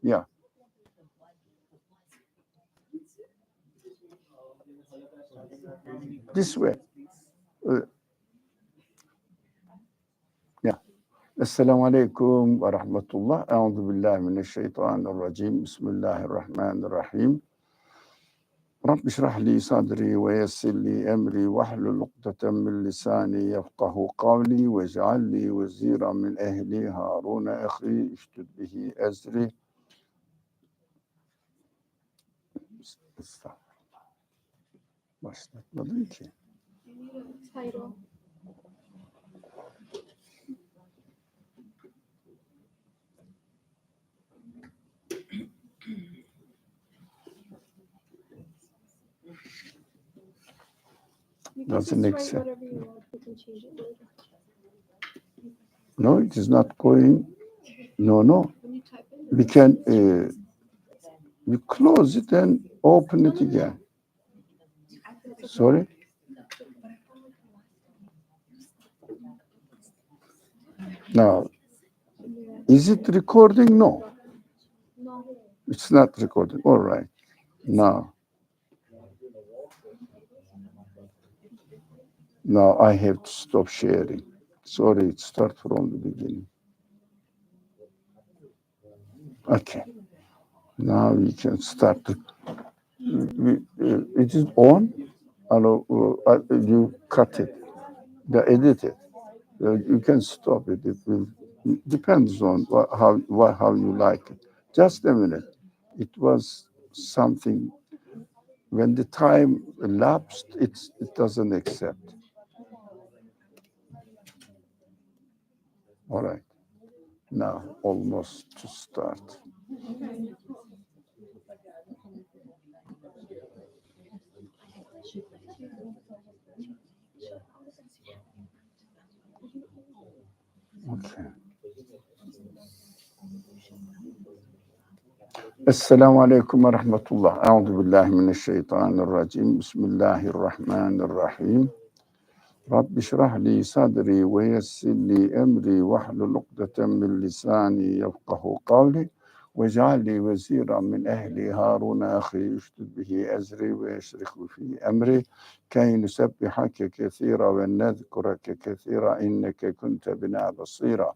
Yeah. This way. Yeah. Assalamu alaikum wa rahmatullah. A'udhu billahi minash shaitanir rajim. Bismillahir rahmanir rahim. رب اشرح لي صدري ويسر لي أمري واحلل عقدة من لساني يفقه قولي واجعل لي وزيرا من أهلي هارون أخي اشدد به أزري. Estağfurullah. Başlatmadın ki. Doesn't accept. No, it is not going. No. We can we close it and open it again. Sorry? Now, is it recording? No. It's not recording. All right. Now I have to stop sharing. Sorry, it starts from the beginning. Okay. Now we can start. It is on. You cut it. The edit it. You can stop it. It depends on how you like it. Just a minute. It was something. When the time elapsed, it doesn't accept. All right. Now, almost to start. Okay. السلام عليكم ورحمة الله. أعوذ بالله من الشيطان الرجيم. بسم الله الرحمن الرحيم. رب اشرح لي صدري ويسر لي أمري واحلل عقدة من لساني يفقه قولي واجعل لي وزيرا من أهلي هارون أخي اشدد به أزري ويشرك في أمري كي نسبحك كثيرا ونذكرك كثيرا إنك كنت بنا بصيرا.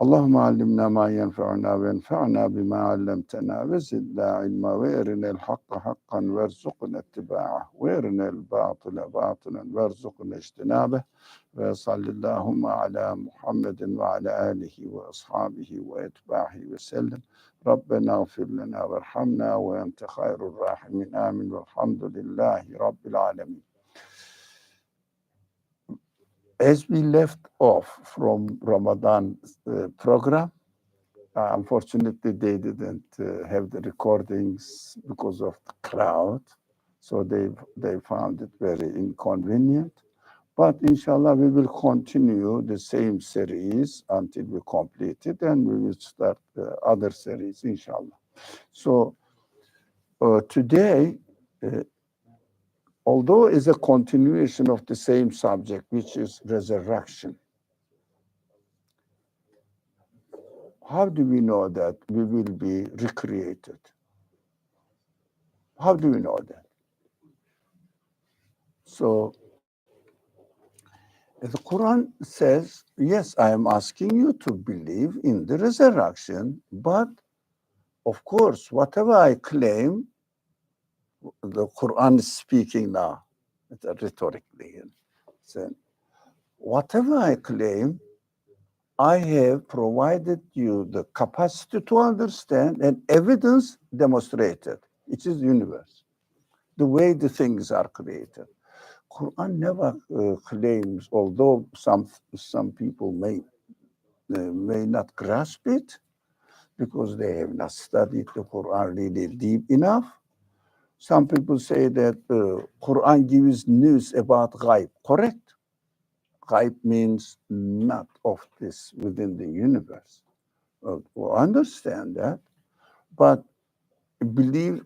اللهم علمنا ما ينفعنا وانفعنا بما علمتنا وزدنا علما وارنا الحق حقا وارزقنا اتباعه وارنا الباطل باطلا وارزقنا اجتنابه وصل اللهم على محمد وعلى آله وأصحابه وأتباعه وسلم. ربنا اغفر لنا وارحمنا وأنت خير الراحمين. آمين والحمد لله رب العالمين. As we left off from Ramadan program, unfortunately they didn't have the recordings because of the crowd, so they found it very inconvenient. But inshallah, we will continue the same series until we complete it, and we will start other series, inshallah. So today, although is a continuation of the same subject, which is resurrection, how do we know that we will be recreated? How do we know that? So the Quran says, yes, I am asking you to believe in the resurrection, but of course, whatever I claim, the Quran is speaking now, rhetorically. So, whatever I claim, I have provided you the capacity to understand and evidence demonstrated. It is the universe, the way the things are created. Quran never claims, although some people may not grasp it because they have not studied the Quran really deep enough. Some people say that Quran gives news about ghaib. Correct. Ghaib means not of this within the universe. We understand that, but believe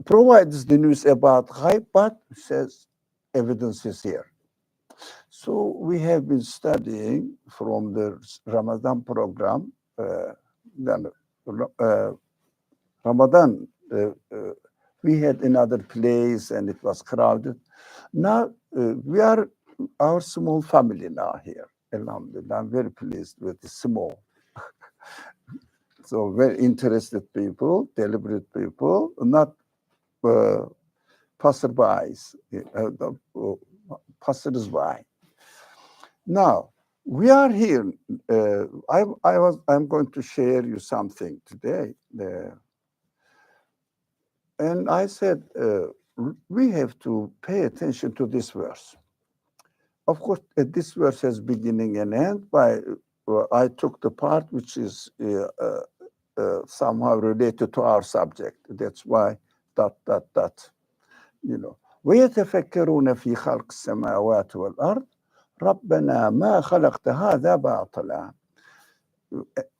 provides the news about ghaib, but says evidence is here. So we have been studying from the Ramadan program then Ramadan, we had another place and it was crowded. Now we are our small family now here. Alhamdulillah, I'm very pleased with the small. So very interested people, deliberate people, not passerbys, passers-by. Now we are here. I'm going to share you something today, and I said we have to pay attention to this verse. Of course, this verse has beginning and end. I took the part which is somehow related to our subject. That's why ... You know. ويتفكرون في خلق السماوات والأرض ربنا ما خلقت هذا باطلا.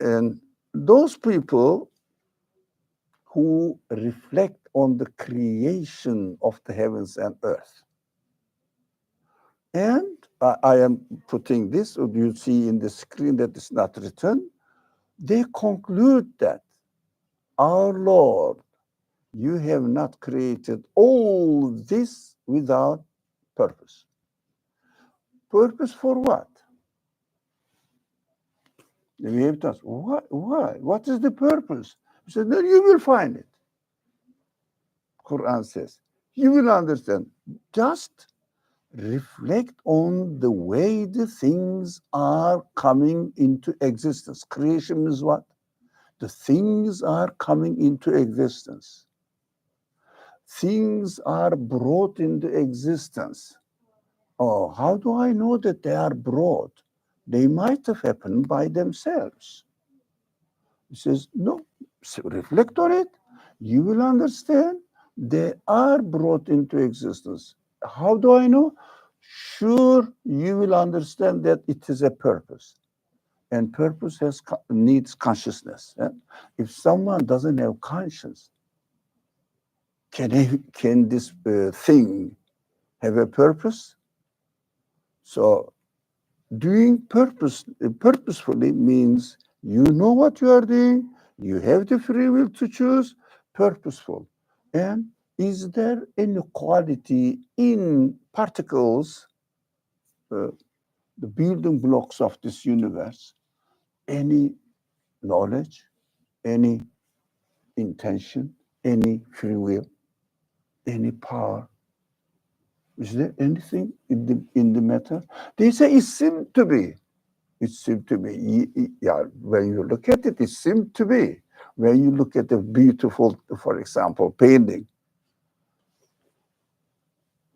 And those people who reflect on the creation of the heavens and earth. And I am putting this, you see in the screen that is not written, they conclude that our Lord, you have not created all this without purpose. Purpose for what? We have to ask, why? What is the purpose? He said, then you will find it. Qur'an says, you will understand. Just reflect on the way the things are coming into existence. Creation is what? The things are coming into existence. Things are brought into existence. Oh, how do I know that they are brought? They might have happened by themselves. He says, no, so reflect on it. You will understand they are brought into existence. How do I know? Sure, you will understand that it is a purpose. And purpose needs consciousness. If someone doesn't have conscience, can this thing have a purpose? So doing purposefully means you know what you are doing, you have the free will to choose, purposeful. And is there any quality in particles, the building blocks of this universe, any knowledge, any intention, any free will, any power? Is there anything in the matter? They say it seems to be. It seems to be, yeah, when you look at it, it seems to be. When you look at a beautiful, for example, painting,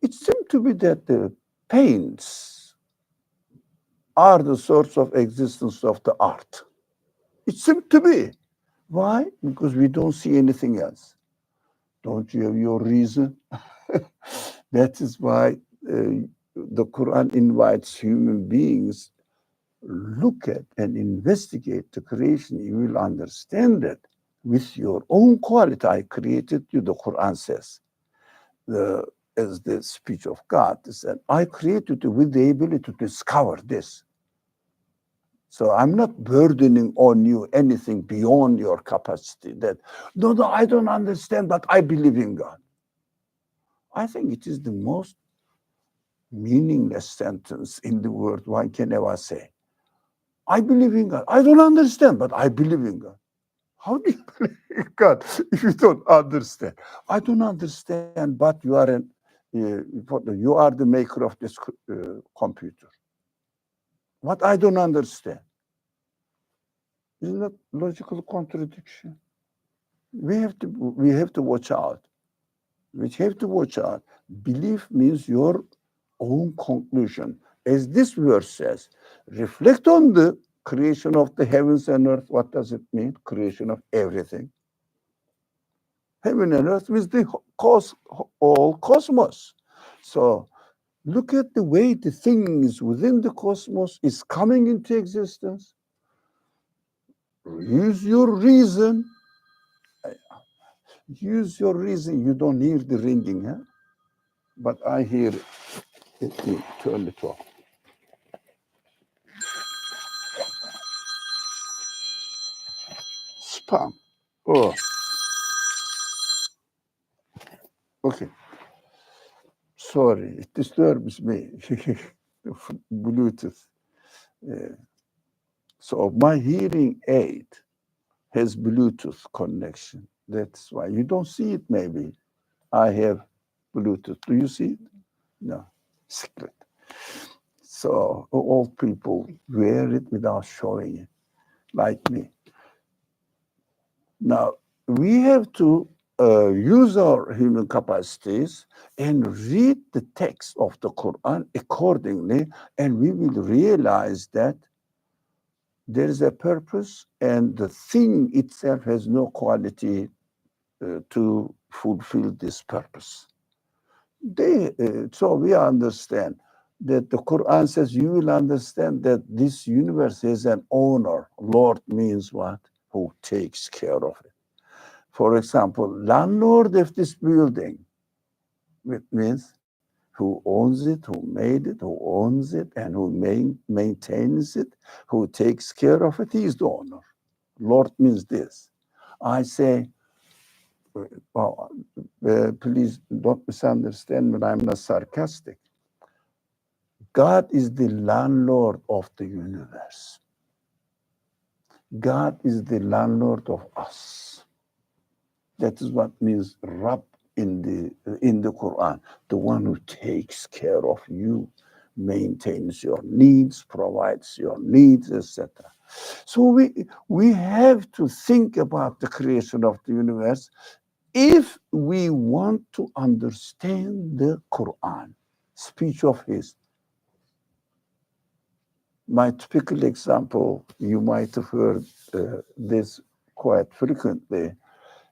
it seems to be that the paints are the source of existence of the art. It seems to be. Why? Because we don't see anything else. Don't you have your reason? That is why the Quran invites human beings, look at and investigate the creation. You will understand that with your own quality. I created you, the Quran says. As the speech of God said, I created you with the ability to discover this. So I'm not burdening on you anything beyond your capacity. That, no, I don't understand, but I believe in God. I think it is the most meaningless sentence in the world one can ever say. I believe in God. I don't understand, but I believe in God. How do you believe in God if you don't understand? I don't understand, but you are you are the maker of this computer. What I don't understand. Isn't that logical contradiction? We have to watch out. We have to watch out. Belief means your own conclusion. As this verse says, reflect on the creation of the heavens and earth. What does it mean? Creation of everything. Heaven and earth is the all cosmos. So look at the way the things within the cosmos is coming into existence. Use your reason. Use your reason. You don't hear the ringing, huh? But I hear it. Let me turn it off. Pam. Oh, okay. Sorry, it disturbs me. Bluetooth. Uh, so my hearing aid has Bluetooth connection. That's why you don't see it. Maybe I have Bluetooth. Do you see it? No, secret. So old people wear it without showing it, like me. Now, we have to use our human capacities and read the text of the Quran accordingly, and we will realize that there is a purpose and the thing itself has no quality to fulfill this purpose. So we understand that the Quran says you will understand that this universe has an owner. Lord means what? Who takes care of it. For example, landlord of this building, it means who owns it, who made it, who owns it, and who maintains it, who takes care of it. He is the owner. Lord means this. I say, well, please don't misunderstand me, I'm not sarcastic. God is the landlord of the universe. God is the landlord of us. That is what means Rabb in the Quran, the one who takes care of you, maintains your needs, provides your needs, etc. So we have to think about the creation of the universe if we want to understand the Quran, speech of his. My typical example, you might have heard this quite frequently,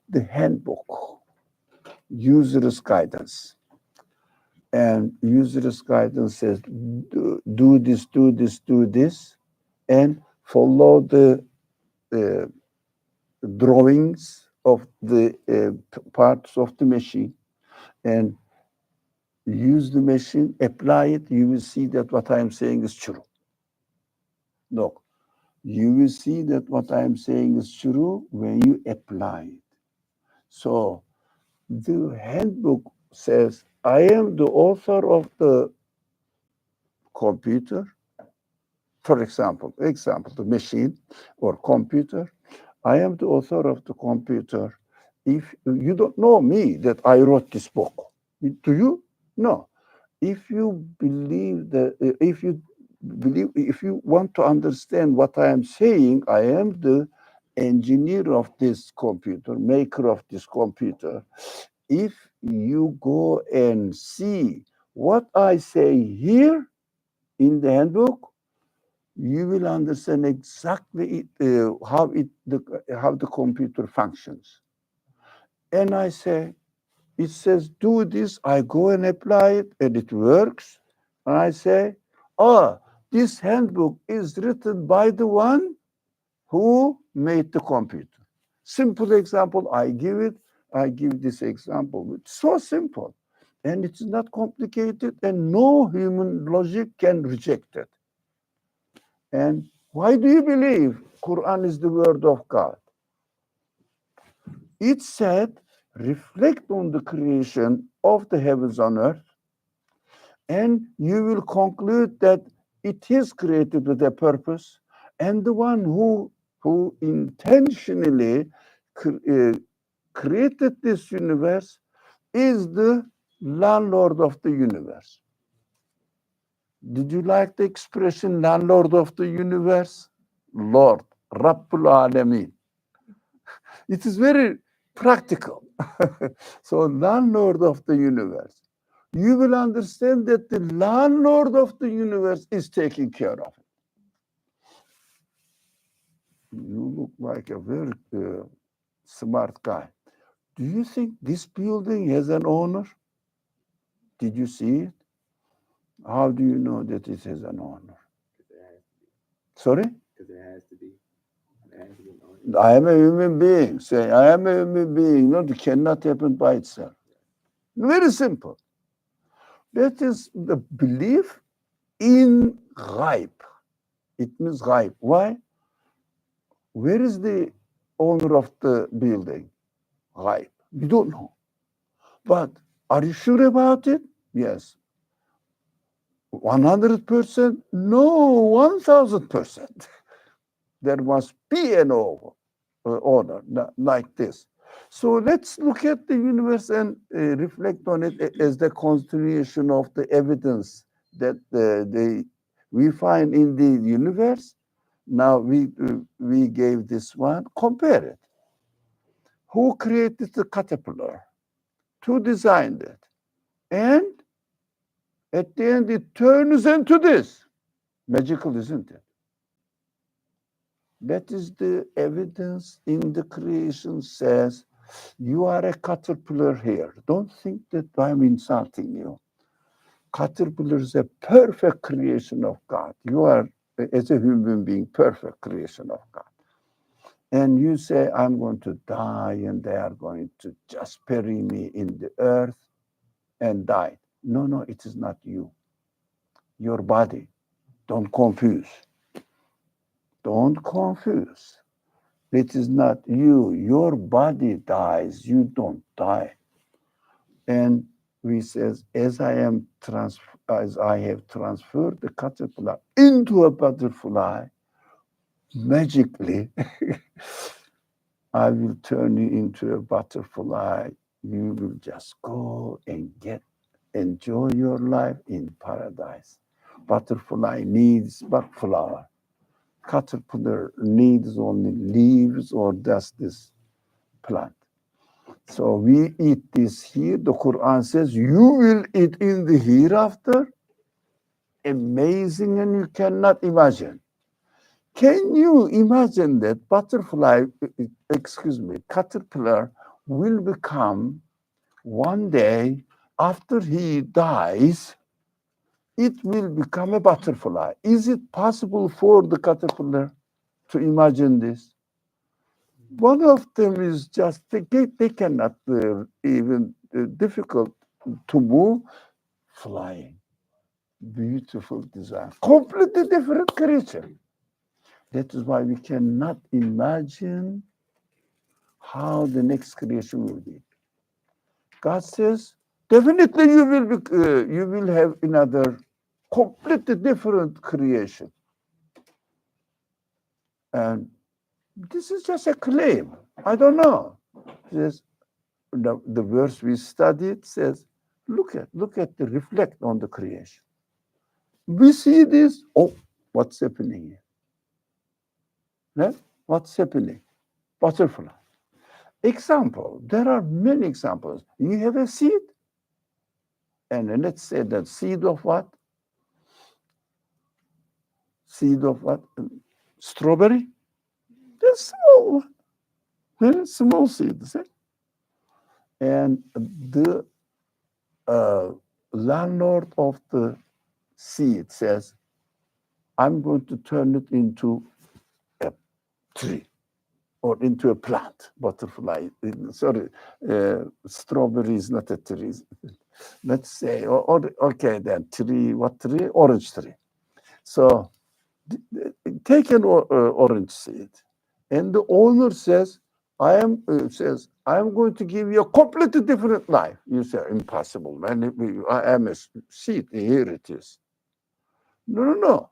the handbook, user's guidance. And user's guidance says, do this, do this, do this, and follow the drawings of the parts of the machine, and use the machine, apply it, you will see that what I'm saying is true. Look, you will see that what I'm saying is true when you apply it. So the handbook says, I am the author of the computer, for example, the machine or computer. I am the author of the computer. If you don't know me that I wrote this book, do you? No. If you believe that, if you want to understand what I am saying, I am the engineer of this computer, maker of this computer. If you go and see what I say here in the handbook, you will understand exactly how the computer functions. And I say, it says do this, I go and apply it, and it works. And I say, oh, this handbook is written by the one who made the computer. Simple example, I give this example. It's so simple. And it's not complicated, and no human logic can reject it. And why do you believe Quran is the word of God? It said, reflect on the creation of the heavens and earth, and you will conclude that it is created with a purpose, and the one who intentionally created this universe is the landlord of the universe. Did you like the expression landlord of the universe? Lord, Rabbul Alameen. It is very practical. So landlord of the universe. You will understand that the landlord of the universe is taking care of it. You look like a very smart guy. Do you think this building has an owner? Did you see it? How do you know that it has an owner? Sorry? Because it has to be. I am a human being. Say, I am a human being. No, it cannot happen by itself. Very simple. That is the belief in ghaib. It means ghaib. Why? Where is the owner of the building? Ghaib. We don't know. But are you sure about it? Yes. 100%? No, 1000%. There must be an order like this. So let's look at the universe and reflect on it as the continuation of the evidence that we find in the universe. Now we gave this one. Compare it. Who created the caterpillar? Who designed it? And at the end, it turns into this. Magical, isn't it? That is the evidence in the creation says, you are a caterpillar here. Don't think that I'm insulting you. Caterpillar is a perfect creation of God. You are, as a human being, perfect creation of God. And you say, I'm going to die and they are going to just bury me in the earth and die. No, no, it is not you. Your body. Don't confuse. Don't confuse. It is not you. Your body dies. You don't die. And we says, as I have transferred the caterpillar into a butterfly, magically, I will turn you into a butterfly. You will just go and enjoy your life in paradise. Butterfly needs but flower. Caterpillar needs only leaves or just this plant. So we eat this here. The Quran says you will eat in the hereafter. Amazing, and you cannot imagine. Can you imagine that caterpillar will become one day after he dies, it will become a butterfly. Is it possible for the caterpillar to imagine this? One of them is just, they cannot even difficult to move, flying. Beautiful design. Completely different creature. That is why we cannot imagine how the next creation will be. God says, definitely you will have another completely different creation. And this is just a claim. I don't know. This, the verse we studied says, look at the reflect on the creation. We see this. Oh, what's happening here? Right? What's happening? Butterfly. Example. There are many examples. You have a seed, and then let's say that seed of what? Seed of what? Strawberry. That's small, very small seed. See? And the landlord of the seed says, I'm going to turn it into a tree or into a plant, butterfly. Sorry, strawberry is not a tree. Let's say, okay, then tree, what tree? Orange tree. So take an orange seed, and the owner says, I am going to give you a completely different life. You say, impossible, man. I am a seed. Here it is. No, no, no.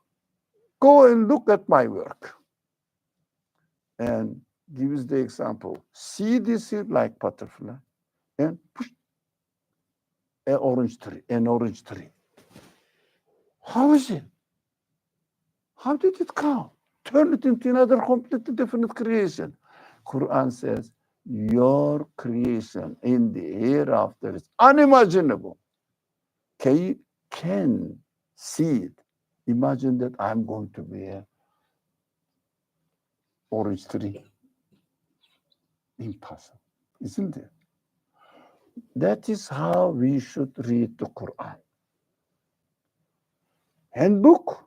Go and look at my work. And gives the example. See this seed like butterfly, and push an orange tree. How is it? How did it come? Turn it into another completely different creation. Quran says, your creation in the hereafter is unimaginable. Can see it. Imagine that I'm going to be an orange tree. Impossible, isn't it? That is how we should read the Quran. Handbook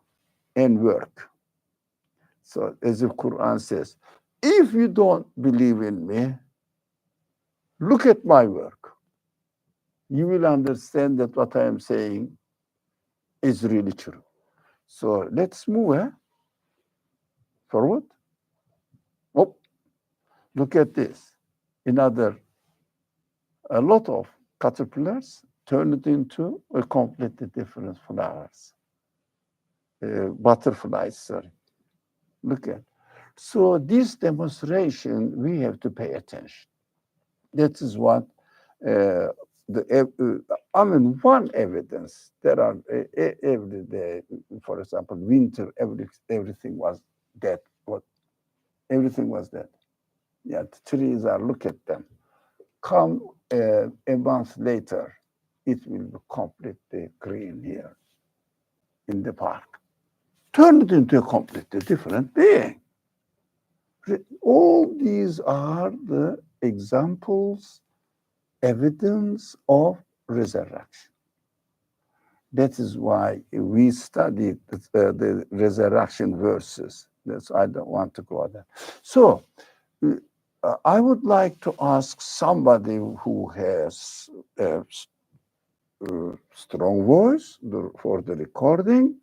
and work. So as the Quran says, if you don't believe in me, look at my work. You will understand that what I am saying is really true. So let's move forward. Oh, Look at this. Another, a lot of caterpillars turn it into a completely different flowers. Butterflies, sorry. Look at. So this demonstration, we have to pay attention. That is what I mean, one evidence. There are every day, for example, winter, everything was dead. What? Everything was dead. Yeah, the trees are, look at them. Come a month later, it will be completely green here in the park. Turn it into a completely different being. All these are the examples, evidence of resurrection. That is why we studied the resurrection verses. That's I don't want to go there. So I would like to ask somebody who has a strong voice for the recording.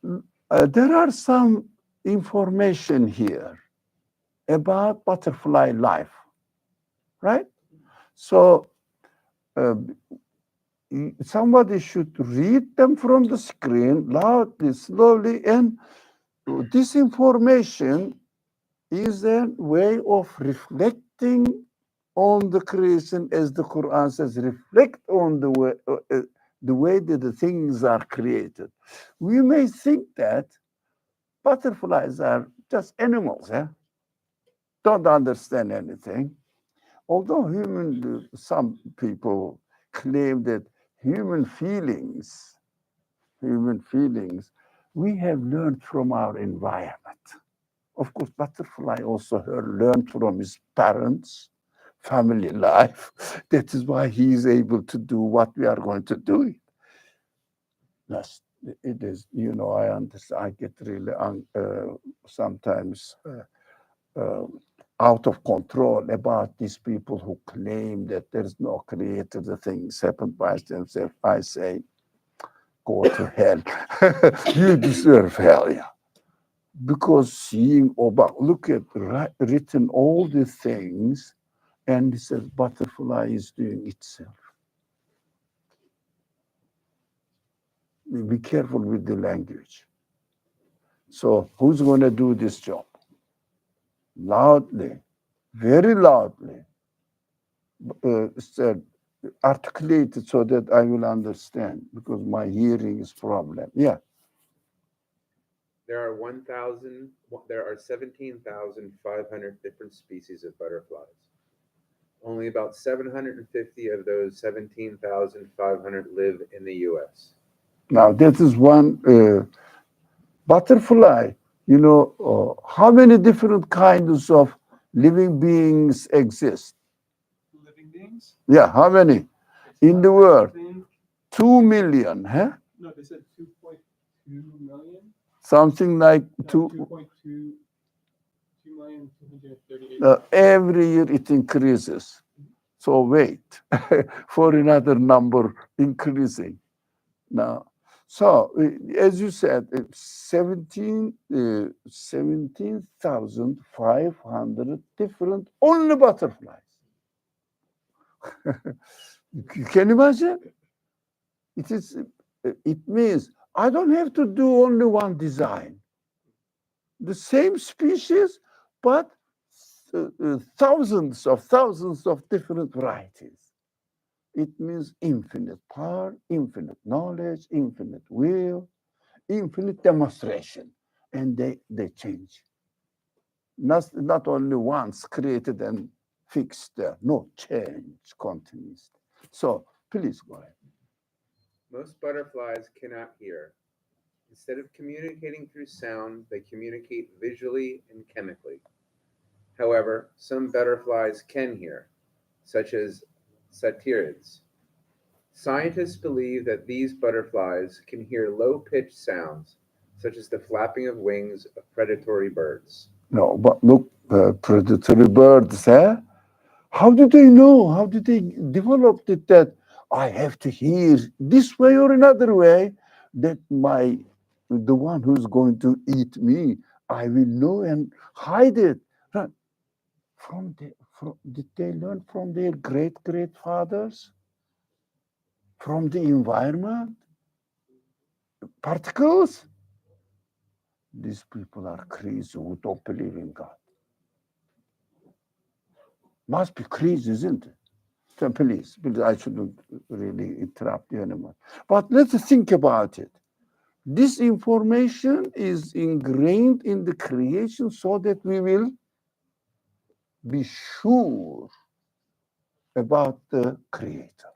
There are some information here about butterfly life, right? So somebody should read them from the screen loudly, slowly, and this information is a way of reflecting on the creation, as the Quran says, reflect on the way that the things are created. We may think that butterflies are just animals, don't understand anything. Although some people claim that human feelings, we have learned from our environment. Of course, butterfly also learned from his parents, family life. That is why he is able to do what we are going to do. Yes, it is, I understand. I get really sometimes out of control about these people who claim that there is no creator, the things happen by themselves. I say, go to hell. You deserve hell, yeah. Because seeing Obama, look at written all the things, and it says butterfly is doing itself. Be careful with the language. So who's going to do this job? Loudly, very loudly, said, articulated so that I will understand, because my hearing is problem. Yeah. There are 17,500 different species of butterflies. Only about 750 of those 17,500 live in the US. Now that is one butterfly. How many different kinds of living beings exist? Living beings? Yeah, how many in the world? 2 million, huh? No, they said 2.2 million. Something like No, 2. 2,238,000. Every year it increases. So wait for another number increasing. Now, so as you said, 17,500 different only butterflies. You can imagine? It means I don't have to do only one design. The same species, but thousands of different varieties. It means infinite power, infinite knowledge, infinite will, infinite demonstration. And they change. Not only once created and fixed there. No, change continuously. So please go ahead. Most butterflies cannot hear. Instead of communicating through sound, they communicate visually and chemically. However, some butterflies can hear, such as satyrids. Scientists believe that these butterflies can hear low-pitched sounds, such as the flapping of wings of predatory birds. No, but look, predatory birds, how do they know? How did they develop it that I have to hear this way or another way that the one who's going to eat me, I will know and hide it. Right. Did they learn from their great-grandfathers? From the environment? Particles? These people are crazy who don't believe in God. Must be crazy, isn't it? So please, I shouldn't really interrupt you anymore. But let's think about it. This information is ingrained in the creation so that we will be sure about the creator.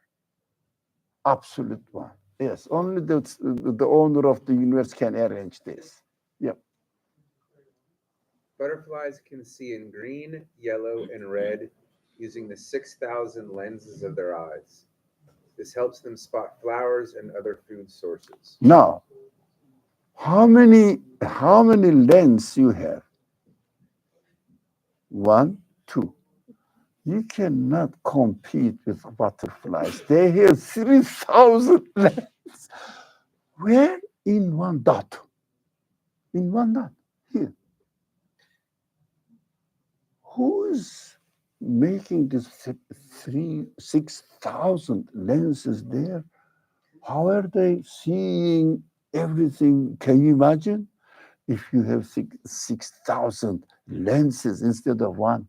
Absolute one. Yes, only the owner of the universe can arrange this. Yep. Butterflies can see in green, yellow, and red using the 6,000 lenses of their eyes. This helps them spot flowers and other food sources. Now, how many lenses you have? 1, 2. You cannot compete with butterflies. They have 3,000 lenses. Where? In one dot. In one dot. Here. Who is making this 6,000 lenses there? How are they seeing everything? Can you imagine if you have 6,000 lenses instead of one?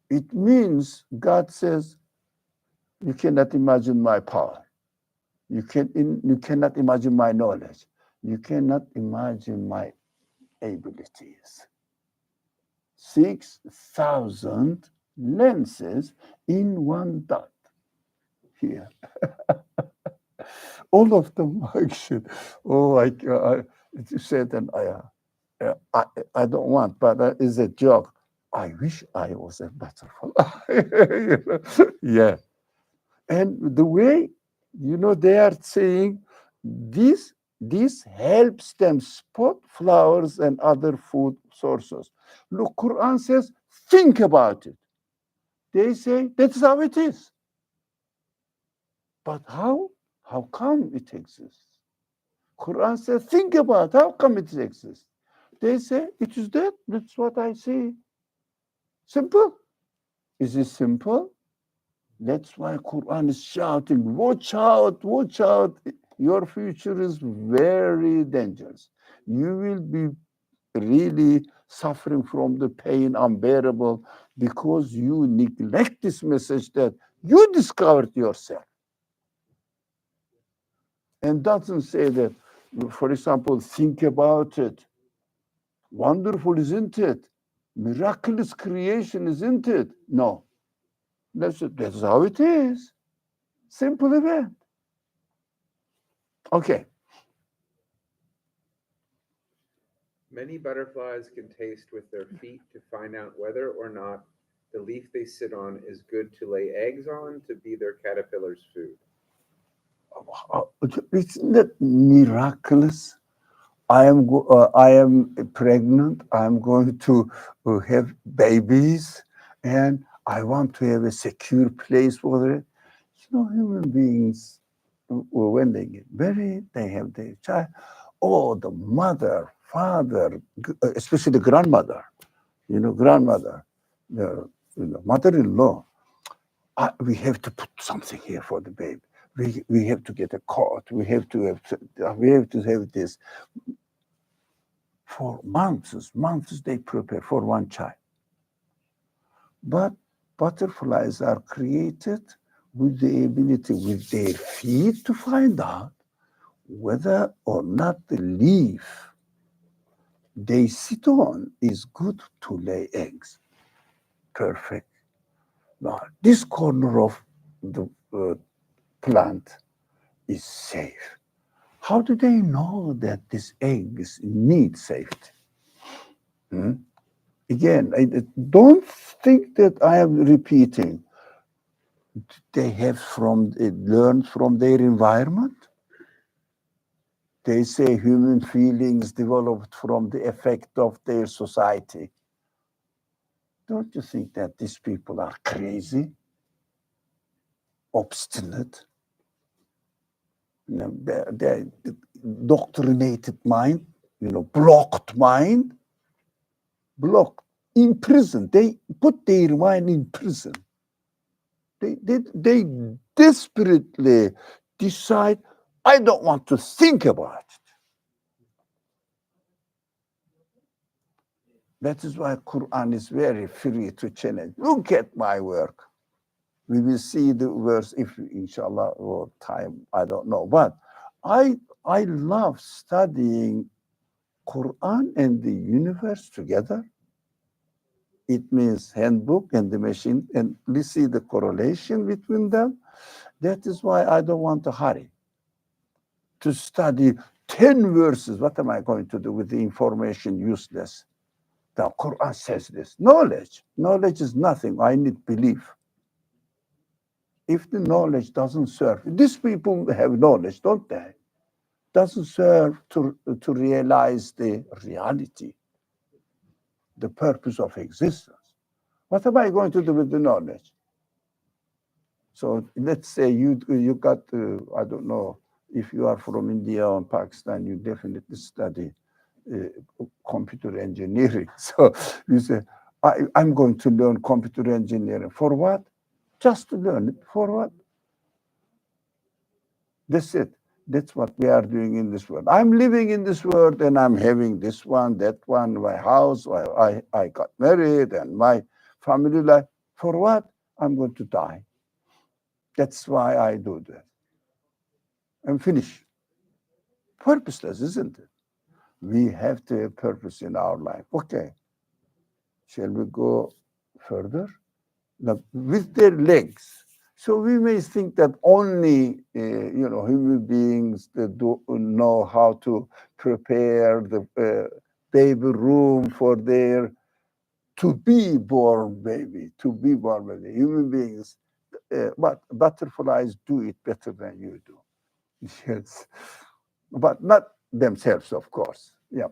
It means God says, you cannot imagine my power. You cannot imagine my knowledge. You cannot imagine my abilities. 6,000 lenses in one dot here. All of them action. Oh, I said, and I don't want, but it's a joke. I wish I was a butterfly. Yeah. And the way, they are saying this helps them spot flowers and other food sources. Look, Quran says, think about it. They say, that's how it is. But how? How come it exists? Quran says, think about how come it exists. They say, it is that. That's what I see. Simple. Is it simple? That's why Quran is shouting, watch out, watch out. Your future is very dangerous. You will be really suffering from the pain unbearable because you neglect this message that you discovered yourself. And doesn't say that, for example, think about it. Wonderful, isn't it? Miraculous creation, isn't it? No. That's how it is. Simple event. Okay. Many butterflies can taste with their feet to find out whether or not the leaf they sit on is good to lay eggs on to be their caterpillar's food. Isn't that miraculous? I am pregnant. I'm going to have babies, and I want to have a secure place for it. Human beings, when they get married, they have their child. Oh, the mother, father, especially the grandmother, grandmother, mother-in-law. We have to put something here for the baby. We have to get a cot. We have to have this. For months they prepare for one child. But butterflies are created with the ability, with their feet, to find out whether or not the leaf they sit on is good to lay eggs. Perfect. Now, this corner of the plant is safe. How do they know that these eggs need safety? Again, I don't think that I am repeating. They have learned from their environment. They say human feelings developed from the effect of their society. Don't you think that these people are crazy, obstinate? They're indoctrinated mind, blocked mind. blocked, in prison. They put their mind in prison. They desperately decide, I don't want to think about it. That is why Qur'an is very free to challenge. Look at my work. We will see the verse if inshallah or time, I don't know. But I love studying Quran and the universe together. It means handbook and the machine, and we see the correlation between them. That is why I don't want to hurry to study 10 verses. What am I going to do with the information? Useless. The Quran says this. Knowledge is nothing. I need belief. If the knowledge doesn't serve, these people have knowledge, don't they? Doesn't serve to realize the reality, the purpose of existence. What am I going to do with the knowledge? So let's say you got, I don't know, if you are from India or Pakistan, you definitely study computer engineering. So you say, I'm going to learn computer engineering. For what? Just to learn it. For what? That's it. That's what we are doing in this world. I'm living in this world and I'm having this one, that one, my house, I got married and my family life. For what? I'm going to die. That's why I do that. I'm finished. Purposeless, isn't it? We have to have purpose in our life. Okay. Shall we go further? Now, with their legs. So we may think that only, human beings that do know how to prepare the baby room for their to be born baby, Human beings, but butterflies do it better than you do. Yes, but not themselves, of course. Yeah.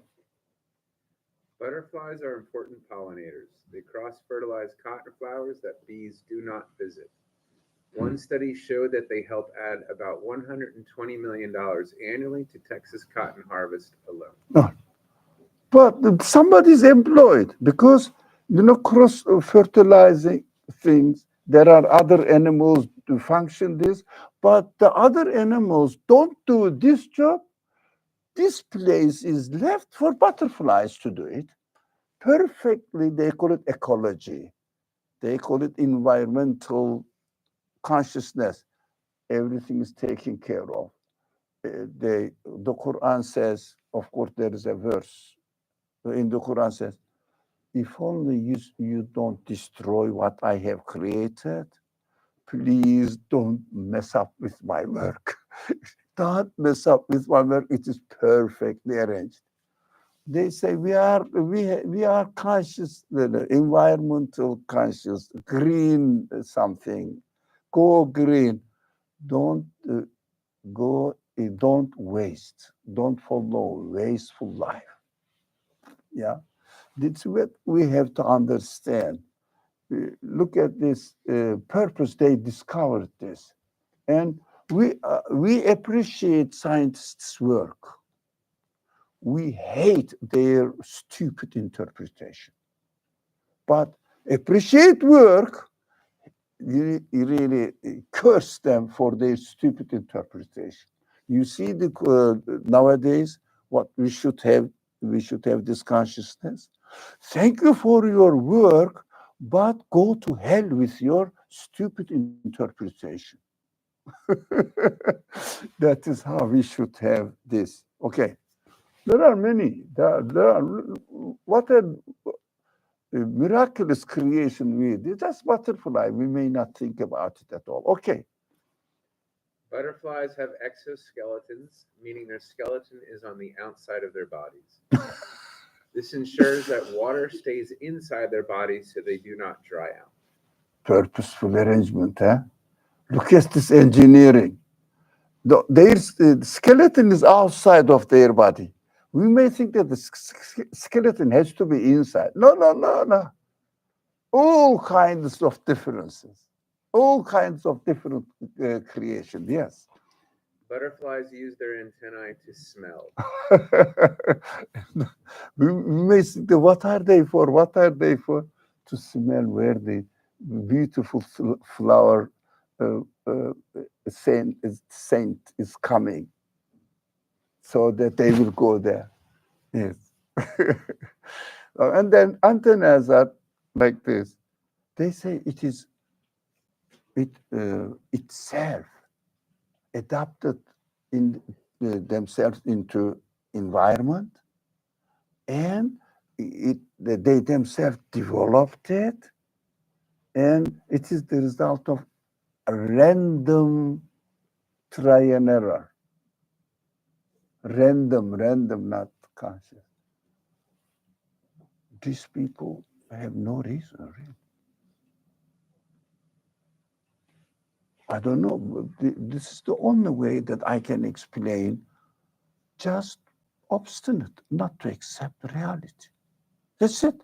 Butterflies are important pollinators. They cross-fertilize cotton flowers that bees do not visit. One study showed that they help add about $120 million annually to Texas cotton harvest alone. No, but somebody's employed because cross fertilizing things. There are other animals to function this, but the other animals don't do this job. This place is left for butterflies to do it perfectly. They call it ecology. They call it environmental consciousness. Everything is taken care of. The Quran says, of course, there is a verse in the Quran says, if only you don't destroy what I have created, please don't mess up with my work. Don't mess up with my work. It is perfectly arranged. They say we are conscious, environmental conscious, green something. Go green. Don't don't waste. Don't follow wasteful life. Yeah. That's what we have to understand. Look at this purpose. They discovered this, and we appreciate scientists' work. We hate their stupid interpretation, but appreciate work. You really curse them for their stupid interpretation. You see nowadays what we should have. We should have this consciousness. Thank you for your work, but go to hell with your stupid interpretation. That is how we should have this. Okay. There are many. There are what a miraculous creation we did. Just butterfly. We may not think about it at all. Okay. Butterflies have exoskeletons, meaning their skeleton is on the outside of their bodies. This ensures that water stays inside their bodies so they do not dry out. Purposeful arrangement, huh? Look at this engineering. Their skeleton is outside of their body. We may think that the skeleton has to be inside. No. All kinds of differences. All kinds of different creation, yes. Butterflies use their antennae to smell. We may think, what are they for? What are they for? To smell where the beautiful flower uh, uh, saint is coming, so that they will go there. Yes. And then antennas are like this. They say it itself adapted in themselves into environment, and they themselves developed it, and it is the result of a random try and error. Random, not conscious. These people have no reason, really. I don't know. This is the only way that I can explain. Just obstinate not to accept reality. That's it.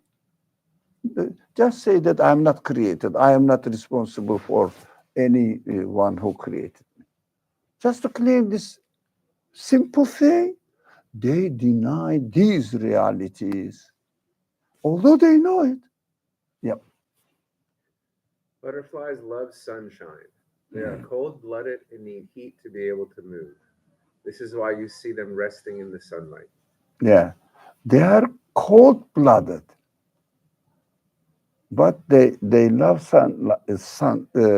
Just say that I'm not created. I am not responsible for anyone who created me. Just to claim this simple thing, they deny these realities, although they know it. Yep. Butterflies love sunshine. They are cold-blooded and need heat to be able to move. This is why you see them resting in the sunlight. Yeah. They are cold-blooded, but they love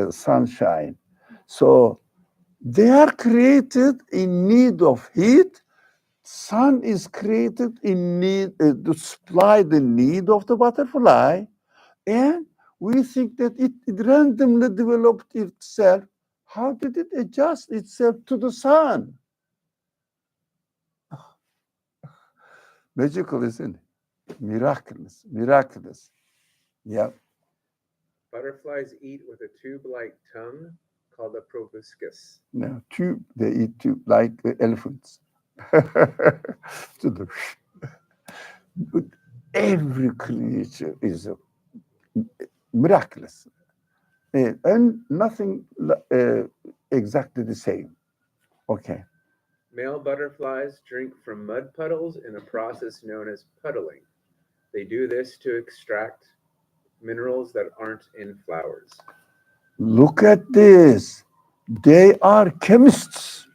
sunshine. So they are created in need of heat. Sun is created in need to supply the need of the butterfly, and we think that it randomly developed itself. How did it adjust itself to the sun? Magical, isn't it? Miraculous. Yeah. Butterflies eat with a tube-like tongue called a proboscis. No, they eat tube like elephants. To the, every creature is miraculous, and nothing exactly the same. Okay. Male butterflies drink from mud puddles in a process known as puddling. They do this to extract minerals that aren't in flowers. Look at this. They are chemists.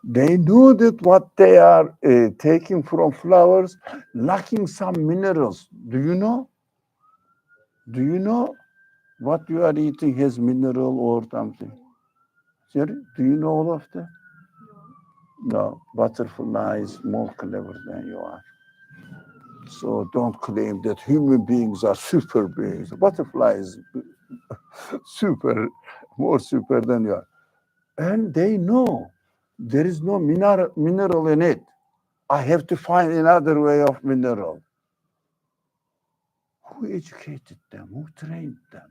They know that what they are taking from flowers lacking some minerals. Do you know? Do you know what you are eating has mineral or something? Jerry, do you know all of that? No. Butterfly is more clever than you are. So don't claim that human beings are super beings. Butterfly is more super than you are. And they know there is no mineral in it. I have to find another way of mineral. Who educated them? Who trained them?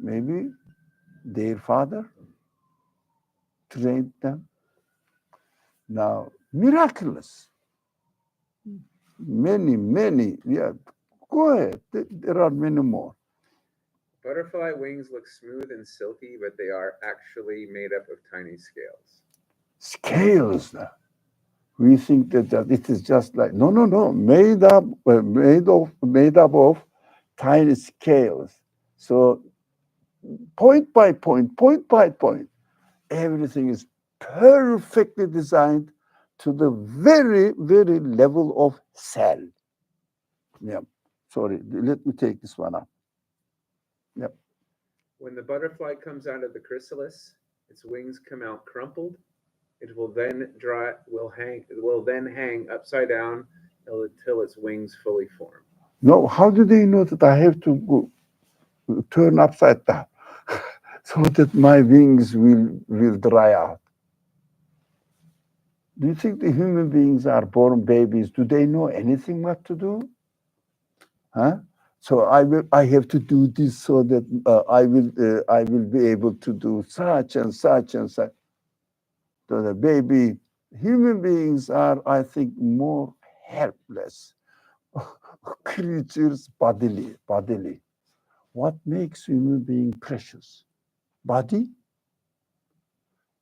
Maybe their father trained them. Now, miraculous. Many. Yeah, go ahead. There are many more. Butterfly wings look smooth and silky, but they are actually made up of tiny scales. Scales. We think that it is just like no, made up of tiny scales. So point by point, everything is perfectly designed to the very level of cell. Yeah. Sorry, let me take this one up. Yep. When the butterfly comes out of the chrysalis, its wings come out crumpled. It will then hang upside down until its wings fully form. No, how do they know that I have to turn upside down so that my wings will dry out? Do you think the human beings are born babies? Do they know anything what to do? Huh? So I have to do this so that I will be able to do such and such and such. So the baby human beings are, I think, more helpless creatures bodily. What makes human being precious? Body?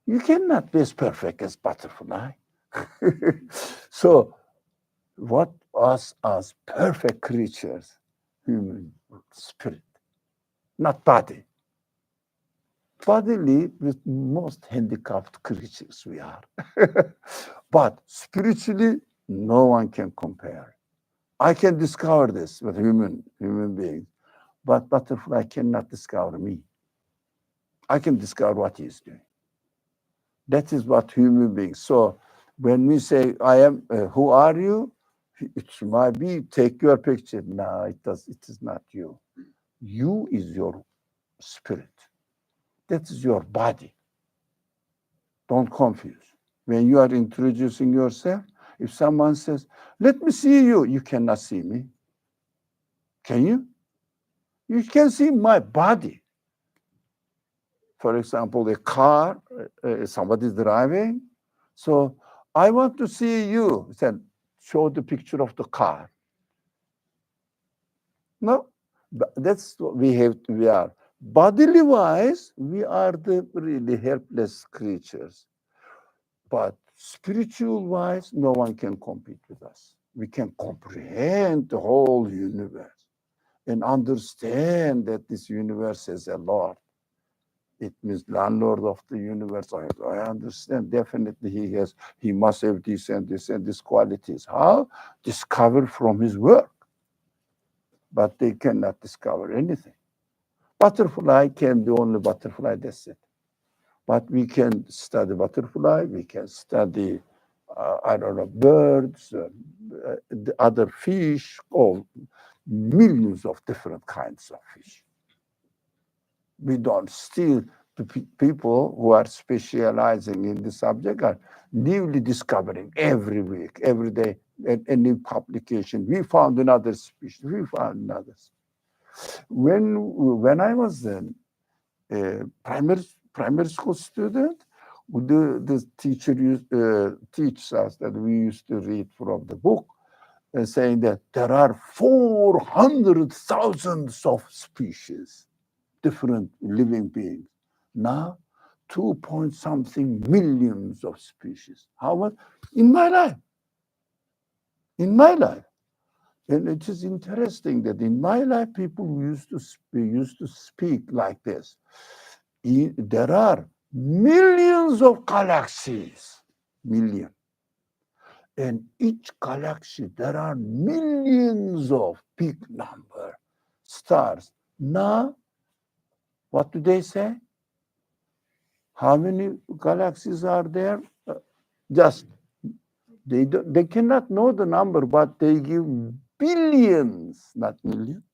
You cannot be as perfect as butterfly. So what us as perfect creatures? Human spirit, not body. Bodily, with most handicapped creatures we are. But spiritually, no one can compare. I can discover this with human beings, but butterfly cannot discover me. I can discover what he is doing. That is what human beings. So when we say, I am, who are you? It might be, take your picture. No, it is not you. You is your spirit. That is your body. Don't confuse. When you are introducing yourself, if someone says, let me see you, you cannot see me. Can you? You can see my body. For example, a car, somebody's driving. So I want to see you. He said, show the picture of the car. No, that's what we are. Bodily wise, we are the really helpless creatures. But spiritual wise, no one can compete with us. We can comprehend the whole universe and understand that this universe has a Lord. It means landlord of the universe. I understand. Definitely he must have this and this and these qualities. How? Discovered from his work. But they cannot discover anything. Butterfly can be only butterfly, that's it. But we can study butterfly, we can study, I don't know, birds, the other fish, or millions of different kinds of fish. We don't still, the people who are specializing in the subject are newly discovering every week, every day, a new publication. We found another species, we found another. When I was a primary school student, the teacher teaches us that we used to read from the book, saying that there are 400,000 of species, different living beings. Now, 2 point something millions of species. How much? In my life. In my life. And it is interesting that in my life, people used to speak like this. There are millions of galaxies, million. And each galaxy, there are millions of big number stars. Now, what do they say? How many galaxies are there? Just they cannot know the number, but they give billions, not millions,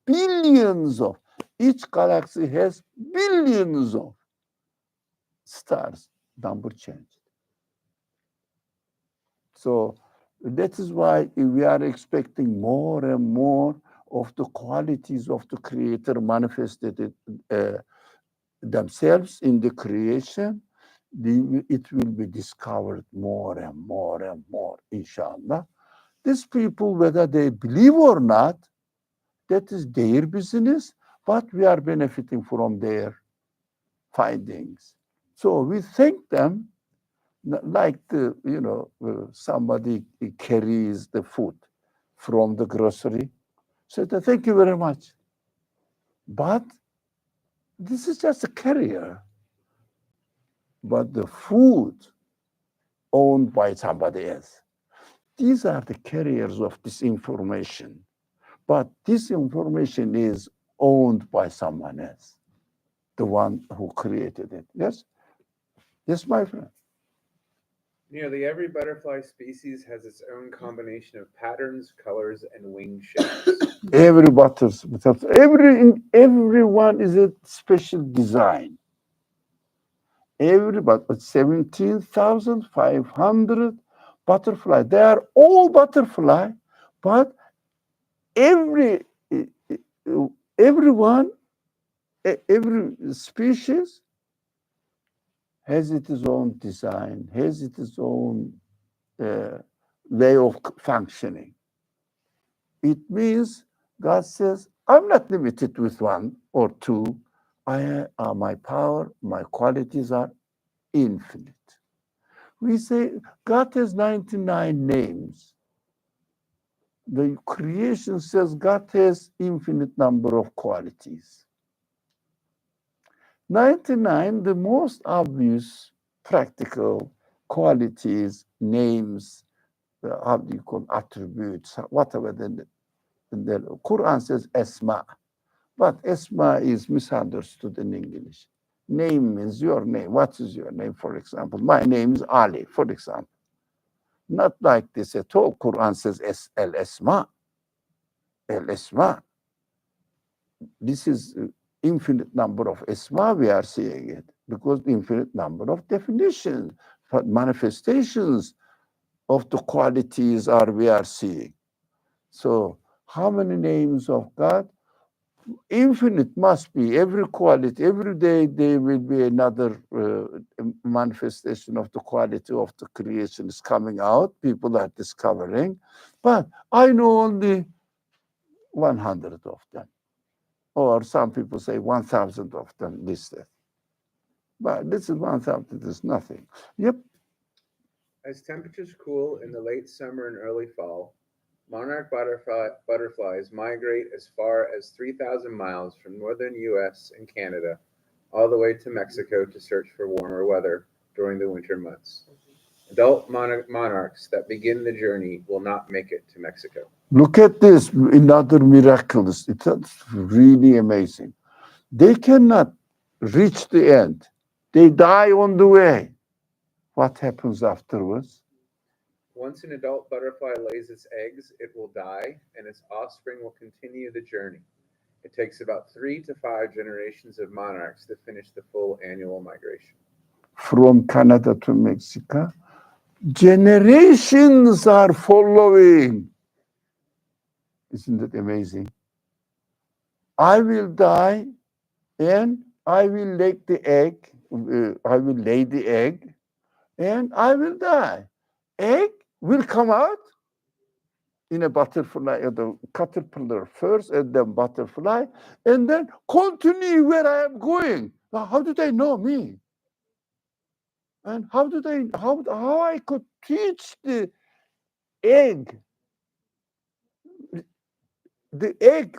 billions of. Each galaxy has billions of stars. Number changed. So that is why we are expecting more and more of the qualities of the Creator manifested themselves in the creation. It will be discovered more and more and more, inshallah. These people, whether they believe or not, that is their business, but we are benefiting from their findings. So we thank them like somebody carries the food from the grocery. So thank you very much. But this is just a carrier. But the food owned by somebody else. These are the carriers of this information. But this information is owned by someone else, the one who created it. Yes? Yes, my friend. Nearly every butterfly species has its own combination of patterns, colors, and wing shapes. Everyone is a special design. But 17,500 butterfly. They are all butterfly, but everyone, every species has its own design, has its own way of functioning. It means God says, I'm not limited with one or two. My power, my qualities are infinite. We say God has 99 names. The creation says God has infinite number of qualities. 99, the most obvious practical qualities, names, how do you call attributes, whatever the Quran says Esma. But Esma is misunderstood in English. Name means your name. What is your name, for example? My name is Ali, for example. Not like this at all. Quran says El Esma. El Esma. This is infinite number of Esma we are seeing it because infinite number of definitions, but manifestations of the qualities are we are seeing. So how many names of God? Infinite must be. Every quality, every day there will be another manifestation of the quality of the creation is coming out. People are discovering. But I know only 100 of them. Or some people say 1,000 of them listed. But this is 1,000 is nothing. Yep. As temperatures cool in the late summer and early fall, monarch butterflies migrate as far as 3,000 miles from northern US and Canada all the way to Mexico to search for warmer weather during the winter months. Adult monarchs that begin the journey will not make it to Mexico. Look at this, another miraculous. It's really amazing. They cannot reach the end. They die on the way. What happens afterwards? Once an adult butterfly lays its eggs, it will die, and its offspring will continue the journey. It takes about 3 to 5 generations of monarchs to finish the full annual migration. From Canada to Mexico, generations are following. Isn't it amazing? I will die and I will lay the egg. I will lay the egg and I will die. Egg will come out in a butterfly, the caterpillar first, and then butterfly, and then continue where I am going. Now, how do they know me? And how do they how I could teach the egg,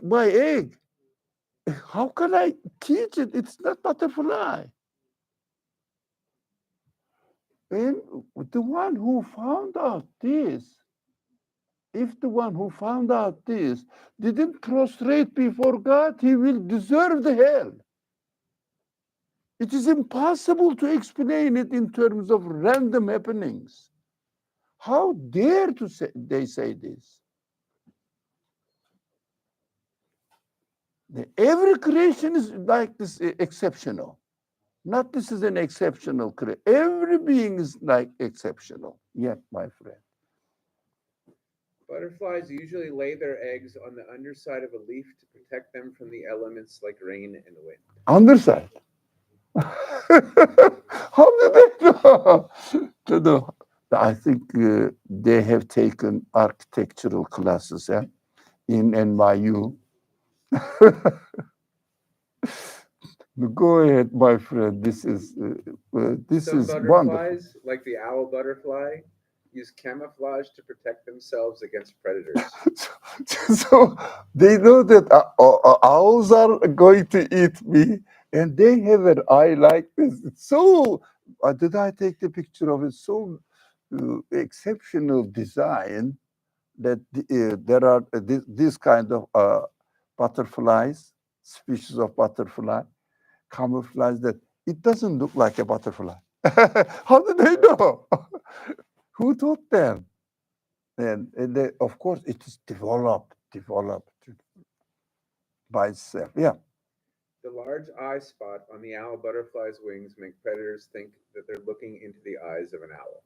my egg? How can I teach it? It's not butterfly. And the one who found out this, if the one who found out this didn't prostrate before God, he will deserve the hell. It is impossible to explain it in terms of random happenings. How dare they say this? Every creation is like this, exceptional. Not this is an exceptional creation. Every being is like exceptional. Yet, my friend. Butterflies usually lay their eggs on the underside of a leaf to protect them from the elements like rain and wind. Underside. How did they know? To know. I think they have taken architectural classes in NYU. Go ahead, my friend. This is Some wonderful. butterflies, like the owl butterfly, use camouflage to protect themselves against predators. So they know that owls are going to eat me, and they have an eye like this. It's so. Did I take the picture of it? So exceptional design that there are this kind of butterflies, species of butterfly, camouflage that it doesn't look like a butterfly. How did they know? Who taught them? And they, of course, it is developed by itself. Yeah. The large eye spot on the owl butterfly's wings make predators think that they're looking into the eyes of an owl.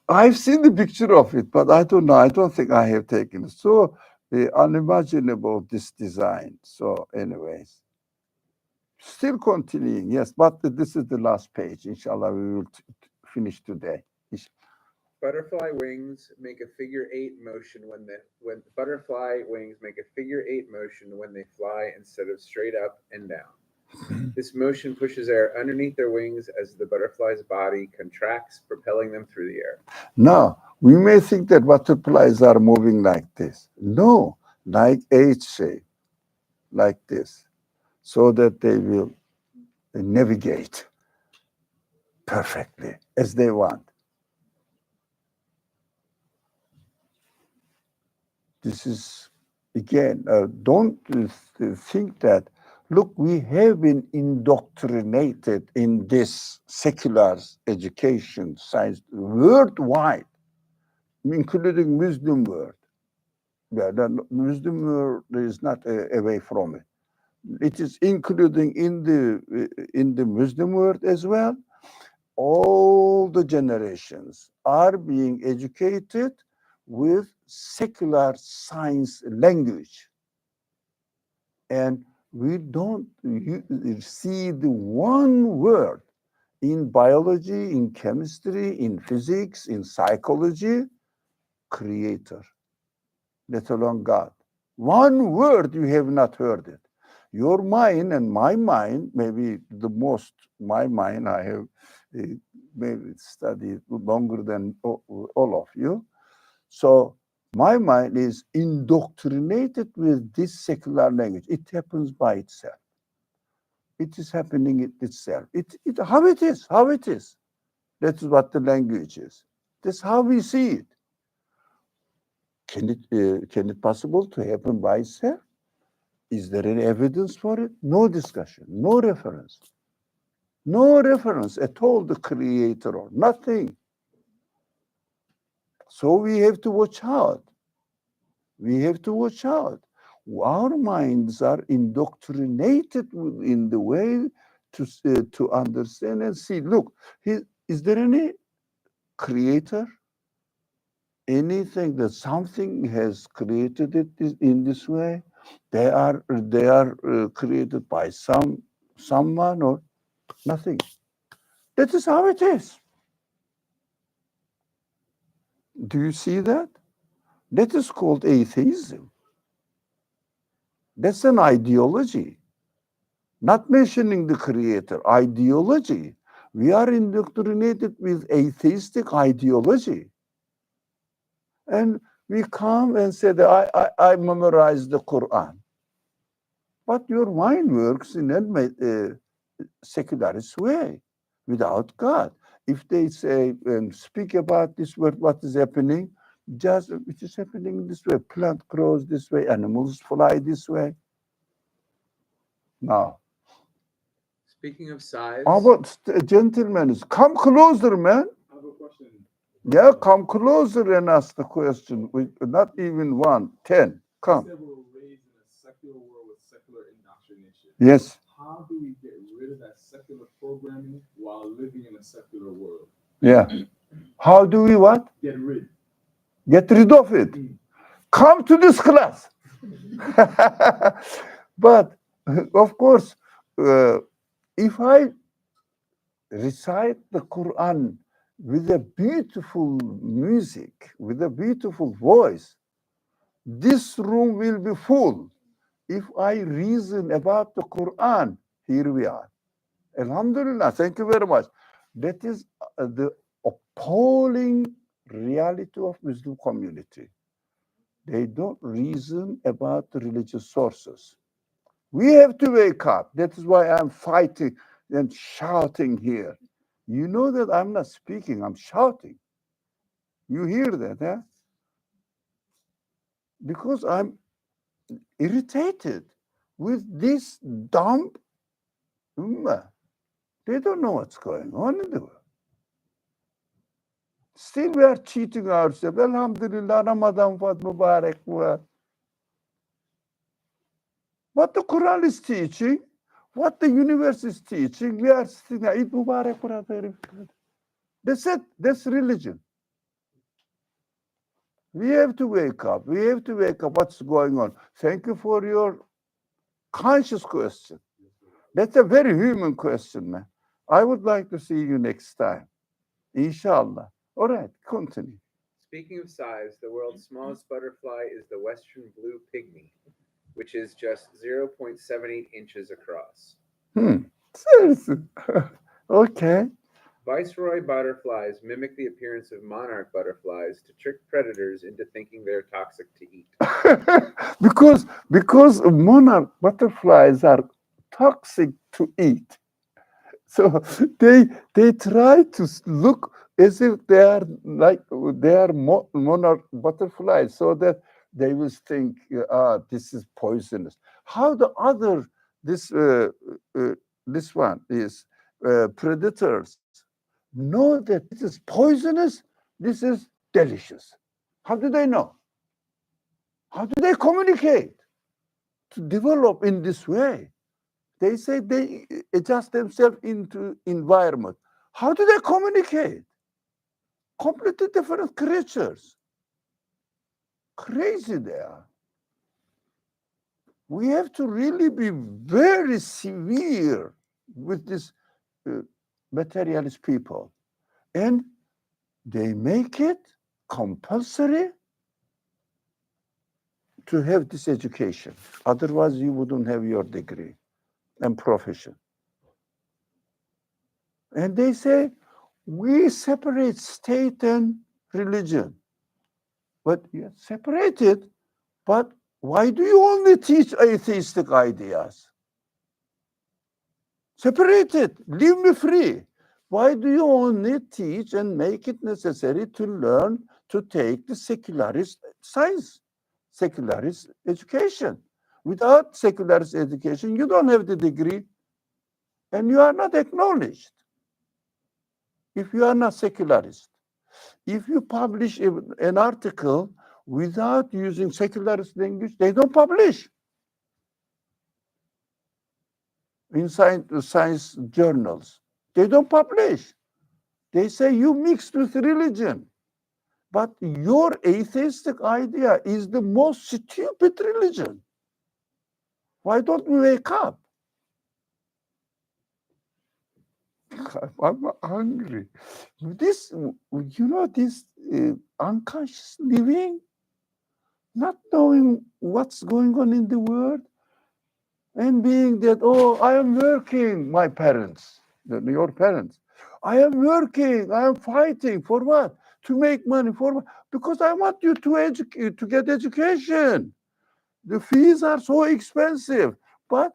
I've seen the picture of it, but I don't know. I don't think I have taken it. So unimaginable, this design. So, anyways, still continuing. Yes, but this is the last page. Inshallah, we will finish today. Butterfly wings make a figure eight motion when butterfly wings make a figure eight motion when they fly instead of straight up and down. This motion pushes air underneath their wings as the butterfly's body contracts, propelling them through the air. Now, we may think that butterflies are moving like this. No, like H shape, like this, so that they will navigate perfectly as they want. This is, again, don't think that, look, we have been indoctrinated in this secular education, science, worldwide, including Muslim world. Yeah, the Muslim world is not away from it. It is including in the Muslim world as well. All the generations are being educated with secular science language. And we don't see the one word in biology, in chemistry, in physics, in psychology, creator, let alone God. One word you have not heard it. Your mind and my mind, maybe the most, my mind, I have maybe studied longer than all of you. So my mind is indoctrinated with this secular language. It happens by itself. It is happening itself. How it is. That's what the language is. That's how we see it. Can it possible to happen by itself? Is there any evidence for it? No discussion, no reference. No reference at all, the creator or nothing. So we have to watch out. We have to watch out. Our minds are indoctrinated in the way to understand and see. Look, is there any creator? Anything that something has created it in this way? They are created by someone or nothing. That is how it is. Do you see that? That is called atheism. That's an ideology. Not mentioning the creator, ideology. We are indoctrinated with atheistic ideology. And we come and say that I memorized the Qur'an. But your mind works in a secularist way, without God. If they say and speak about this word, what is happening, just it is happening this way. Plant grows this way, animals fly this way. Now, Speaking of size, our gentlemen, come closer, man. I have a question. Yeah, come closer and ask the question. Not even 1, 10. Come. You said we were raised in a secular world with secular indoctrination. Yes. How do we get rid of that secular programming while living in a secular world? Yeah. How do we what? Get rid. Get rid of it. Come to this class. But of course, if I recite the Quran with a beautiful music, with a beautiful voice, this room will be full. If I reason about the Quran, here we are. Alhamdulillah, thank you very much. That is the appalling reality of Muslim community. They don't reason about the religious sources. We have to wake up. That is why I'm fighting and shouting here. You know that I'm not speaking, I'm shouting. You hear that, huh? Because I'm irritated with this dumb ummah. They don't know what's going on in the world. Still we are cheating ourselves. Alhamdulillah, Ramadan was Mubarak. What the Quran is teaching, what the universe is teaching, we are saying, Eid Mubarak, brother. That's it. That's religion. We have to wake up. We have to wake up. What's going on? Thank you for your conscious question. That's a very human question, man. I would like to see you next time. Inshallah. All right, continue. Speaking of size, the world's smallest butterfly is the western blue pygmy, which is just 0.78 inches across. Seriously. Okay. Viceroy butterflies mimic the appearance of monarch butterflies to trick predators into thinking they're toxic to eat. because monarch butterflies are toxic to eat. So they try to look as if they are like they are monarch butterflies, so that they will think, this is poisonous. How the other this uh, this one is predators know that this is poisonous, this is delicious? How do they know? How do they communicate to develop in this way? They say they adjust themselves into environment. How do they communicate? Completely different creatures. Crazy they are. We have to really be very severe with these materialist people. And they make it compulsory to have this education. Otherwise, you wouldn't have your degree and profession. And they say, we separate state and religion. But you separate it, but why do you only teach atheistic ideas? Separate it, leave me free. Why do you only teach and make it necessary to learn to take the secularist science, secularist education? Without secularist education, you don't have the degree and you are not acknowledged. If you are not secularist, if you publish an article without using secularist language, they don't publish in science journals. They don't publish. They say you mixed with religion. But your atheistic idea is the most stupid religion. Why don't we wake up? I'm hungry. This, this unconscious living, not knowing what's going on in the world, and being that, oh, I am working, my parents, your parents. I am working, I am fighting for what? To make money for what? Because I want you to get education. The fees are so expensive. But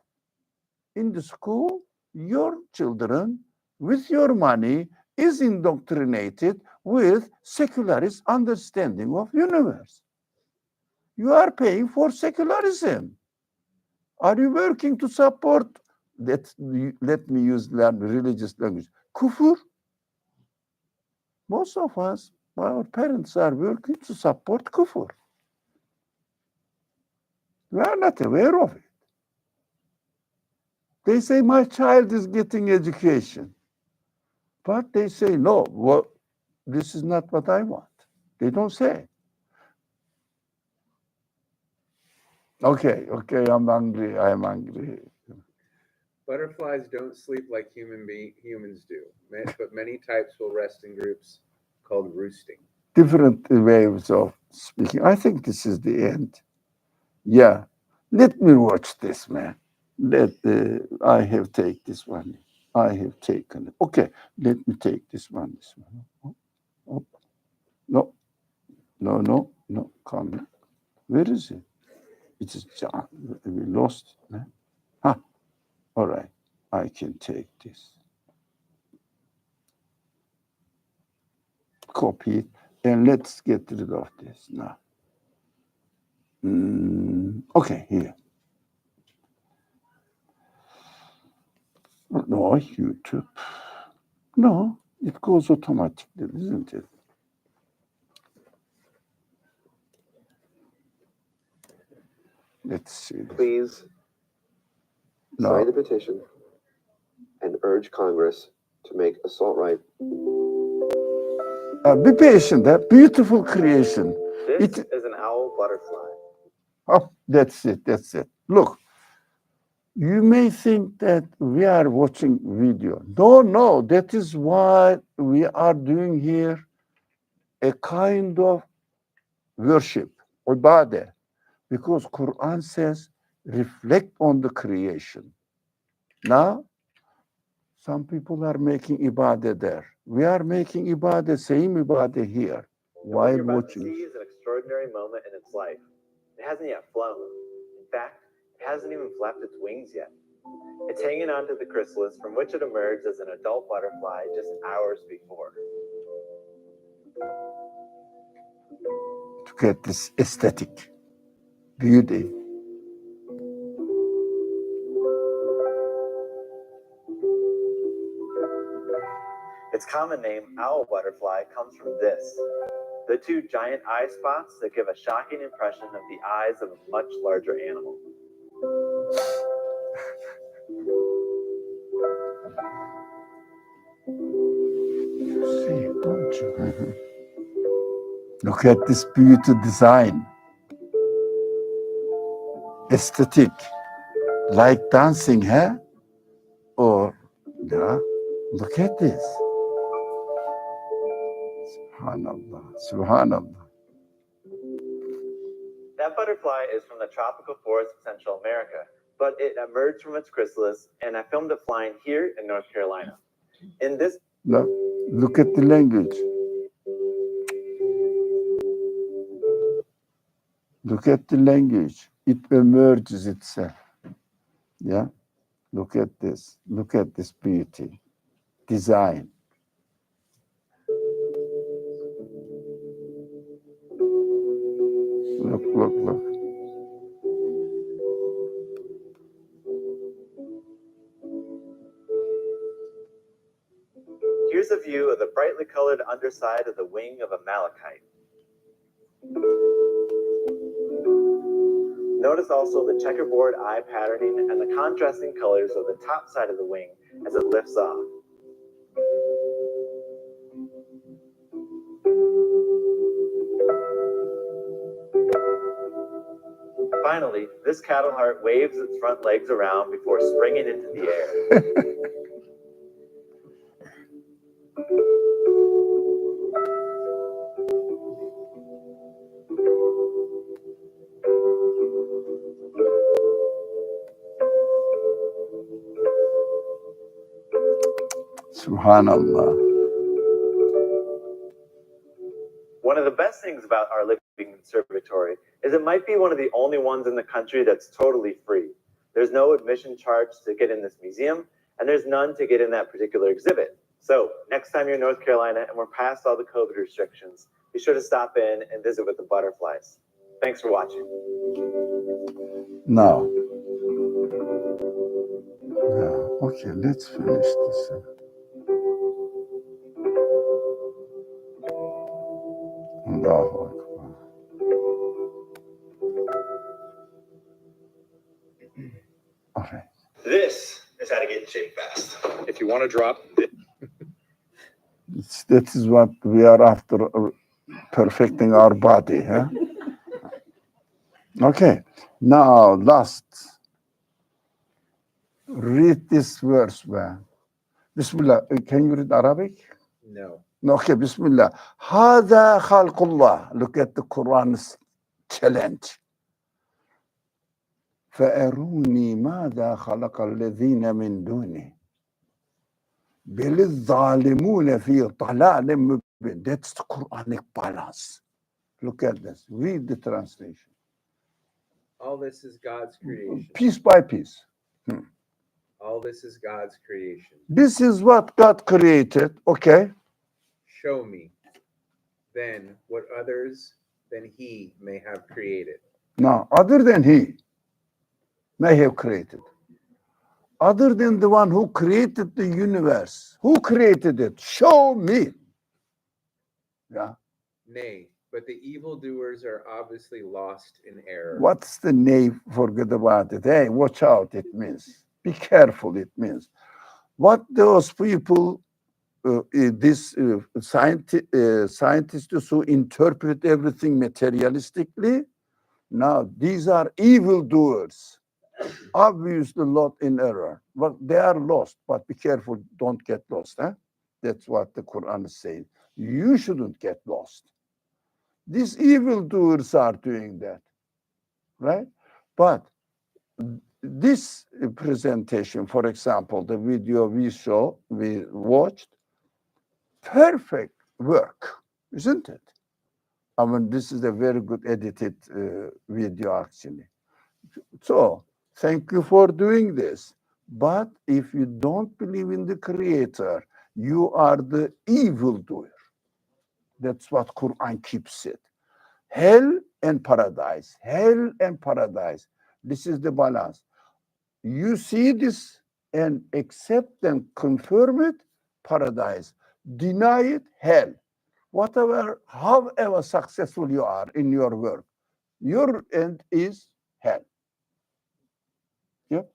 in the school, your children, with your money, is indoctrinated with secularist understanding of universe. You are paying for secularism. Are you working to support that? Let me use religious language. Kufur. Most of us, our parents are working to support kufur. We are not aware of it. They say my child is getting education, but they say no. Well, this is not what I want. They don't say. Okay, I'm hungry. I am hungry. Butterflies don't sleep like humans do, but many types will rest in groups called roosting. Different ways of speaking. I think this is the end. Yeah. Let me watch this, man. I have taken this one. I have taken it. Okay, let me take this one. Oh, no, come here. Where is it? It is we lost it. Man. All right, I can take this. Copy it, and let's get rid of this now. Okay, here. No, YouTube. No, it goes automatically, isn't it? Let's see. Please sign the petition and urge Congress to make assault right. Be patient. That beautiful creation. This is an owl butterfly. Oh, that's it. Look, you may think that we are watching video. No, that is what we are doing here a kind of worship, ibadah, because Quran says reflect on the creation. Now, some people are making ibadah there. We are making ibadah, same ibadah here, And what while you're about to watching. see is an extraordinary moment in its life. It hasn't yet flown. In fact, it hasn't even flapped its wings yet. It's hanging onto the chrysalis from which it emerged as an adult butterfly just hours before. To get this aesthetic beauty. Its common name, owl butterfly, comes from this: the two giant eye spots that give a shocking impression of the eyes of a much larger animal. See, don't you? Look at this beauty design. Aesthetic. Like dancing, huh? Or, yeah, look at this. Subhanallah, subhanallah. That butterfly is from the tropical forest of Central America, but it emerged from its chrysalis, and I filmed it flying here in North Carolina. In this Look at the language. Look at the language. It emerges itself. Yeah? Look at this. Look at this beauty. Design. Look, look, look. Here's a view of the brightly colored underside of the wing of a malachite. Notice also the checkerboard eye patterning and the contrasting colors of the top side of the wing as it lifts off. Finally, this cattle heart waves its front legs around before springing into the air. Subhanallah. One of the best things about our living conservatory is it might be one of the only ones in the country that's totally free. There's no admission charge to get in this museum, and there's none to get in that particular exhibit. So next time you're in North Carolina and we're past all the COVID restrictions, be sure to stop in and visit with the butterflies. Thanks for watching. Now. Okay, let's finish this. Allahu Akbar. All right. This is how to get in shape fast. If you want to drop, That is what we are after, perfecting our body. Huh? Okay. Now, last. Read this verse, man. Bismillah. Can you read Arabic? no. No, okay, Bismillah. هذا خلق الله. Look at the Quran's challenge. فأروني ماذا خلق الذين من دونه بل الظالمون في ضلال مبين. That's the Quranic balance. Look at this. Read the translation. All this is God's creation. Piece by piece. All this is God's creation. This is what God created. Okay. Show me then what others than He may have created. Now, other than He may have created, other than the one who created the universe, who created it? Show me. Yeah. Nay, but the evildoers are obviously lost in error. What's the name? Forget about it. Hey, watch out, it means. Be careful, it means. What those people, scientists who interpret everything materialistically, now these are evildoers. Obviously lot in error. But they are lost, but be careful, don't get lost. Huh? That's what the Quran is saying. You shouldn't get lost. These evildoers are doing that, right? But this presentation, for example, the video we watched, perfect work, isn't it? I mean, this is a very good edited video, actually. So, thank you for doing this. But if you don't believe in the Creator, you are the evildoer. That's what Qur'an keeps it. Hell and paradise. Hell and paradise. This is the balance. You see this and accept and confirm it, paradise. Deny it, hell. Whatever, however successful you are in your work, your end is hell. Yep.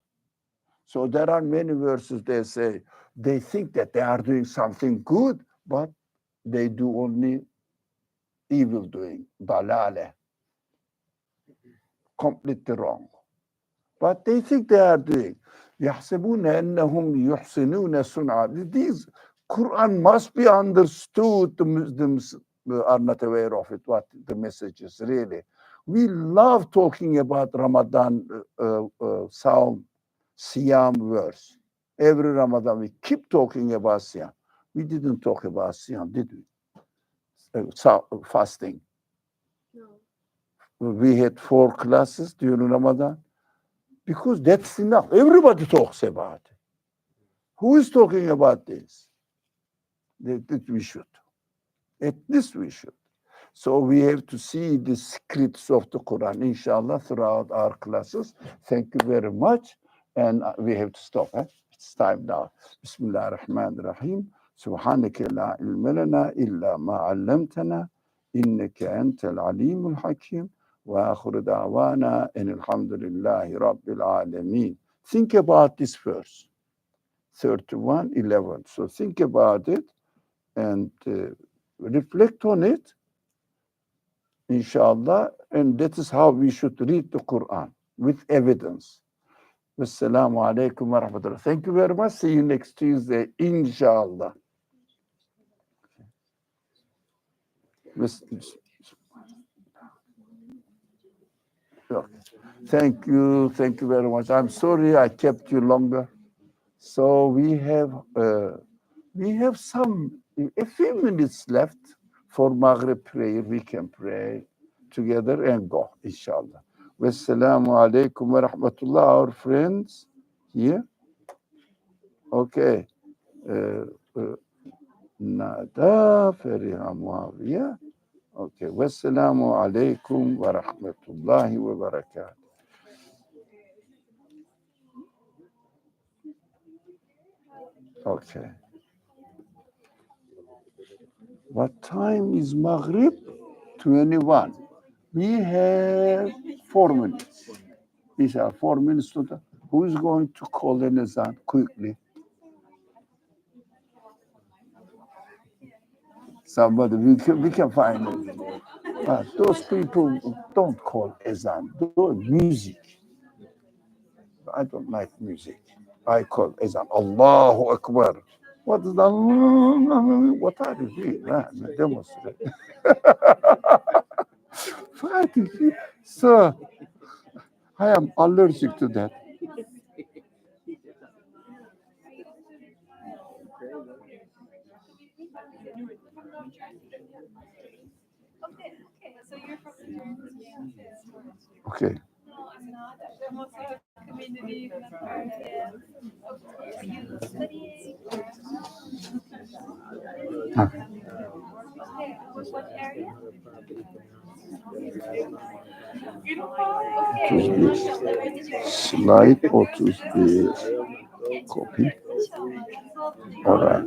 So there are many verses they say, they think that they are doing something good, but they do only evil doing, dalale, completely wrong. But they think they are doing. يحسبون أنهم يحسنون صنعا. These Quran must be understood. The Muslims are not aware of it, what the message is really. We love talking about Ramadan Psalm, Siyam verse. Every Ramadan we keep talking about Siyam. We didn't talk about Siyam, did we? Fasting. No. We had 4 classes during Ramadan. Because that's enough. Everybody talks about it. Who is talking about this? That we should. At least we should. So we have to see the scripts of the Quran, inshallah, throughout our classes. Thank you very much. And we have to stop. It's time now. Bismillah ar-Rahman ar-Rahim. Subhanaka la ilma lana illa ma 'allamtana innaka antal alimul hakim. وآخر دعوانا أن الحمد لله رب العالمين. Think about this verse, 31:11. So think about it and reflect on it, inshallah. And that is how we should read the Quran, with evidence. Wassalamu alaikum wa rahmatullah. Thank you very much. See you next Tuesday, inshallah. Thank you very much. I'm sorry I kept you longer. So we have a few minutes left for Maghrib prayer. We can pray together and go, inshallah. Wassalamu alaikum wa rahmatullah, our friends here. Okay. Nada Fariha Muawiyah. Okay. Wassalamu alaikum wa rahmatullahi wa barakatuh. Okay. What time is Maghrib? 21. We have 4 minutes. These are 4 minutes to the. Who is going to call an azan quickly? Somebody, we can find it. Those people don't call azan, do music. I don't like music. I call azan Allahu Akbar. What is that? What are you doing, man? Demonstrate. So, I am allergic to that. Okay. Community. You studying? What area? Slide 31. Copy. All right.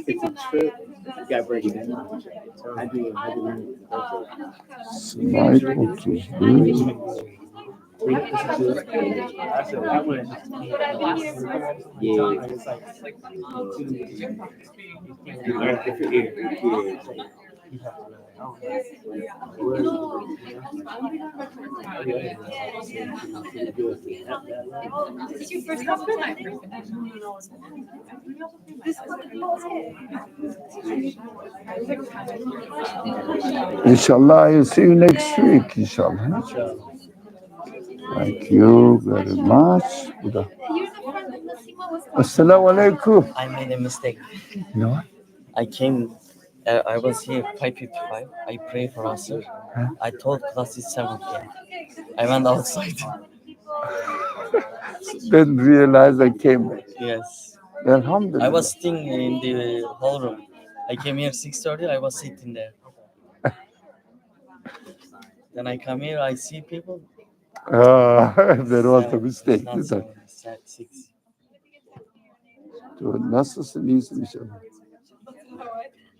It's a trip. You got to break it down. I do. Slide 31. You learn different areas. This is your first time attending? Inshallah, I'll see you next week, inshallah. Thank you very much. You're the friend of Nasima was Assalamu alaikum. I made a mistake. No? I came, I was here 5:55. I pray for Asr. I told class is 7 p.m. I went outside. Then realized I came back. Yes. Alhamdulillah. I was sitting in the hall room. I came here 6:30. I was sitting there. Then I come here. I see people. There was a Seven. mistake. Not 7. 6. Nasılsın, iyisin inşallah.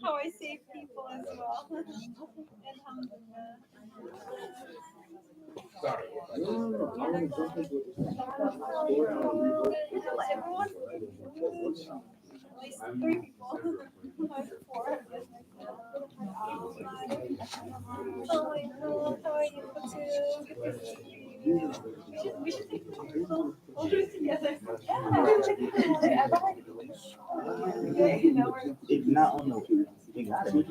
how I save people as well. Alhamdulillah. Everyone? At least 3 people. 4. Oh my God, how are you too? We should take pictures. We'll do it together. If not on the, you got it.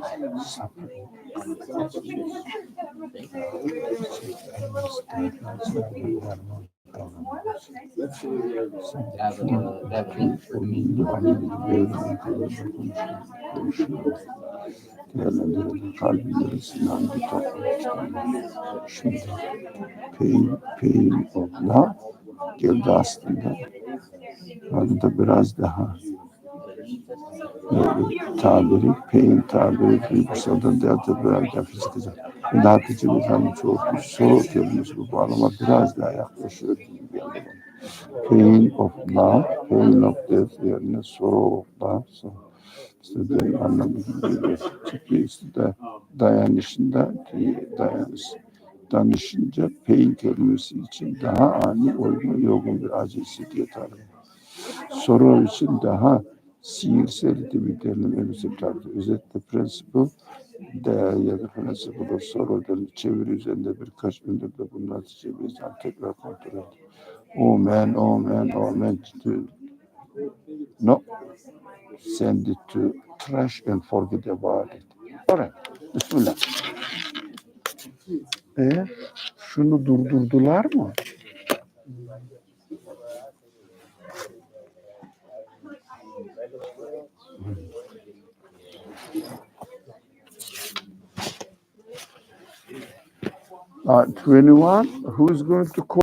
Pain of love geldi aslında. Orada da biraz daha tabiri, pain tabiri duygusaldan da biraz daha fiziksel. Dağıtıcı bir tanım çok soru kelimesi bu bağlama biraz daha yaklaşıyor gibi geldi bana. Pain of love, pain of death yerine sorrow of love. İşte de anlamı gibi. Çünkü işte de danışınca pain kelimesi için daha ani uygun, yoğun bir acısı diye tanım. Soru için daha sihirsel bir terim elbise tarzı. Özetle principle ya da principle of sorrow çeviri üzerinde birkaç öndürde bunun neticelerden tekrar kontrol et. Oh man. No. Send it to trash and forget about it. Alright. Bismillah. Şunu durdurdular mı? 21, who is going to call?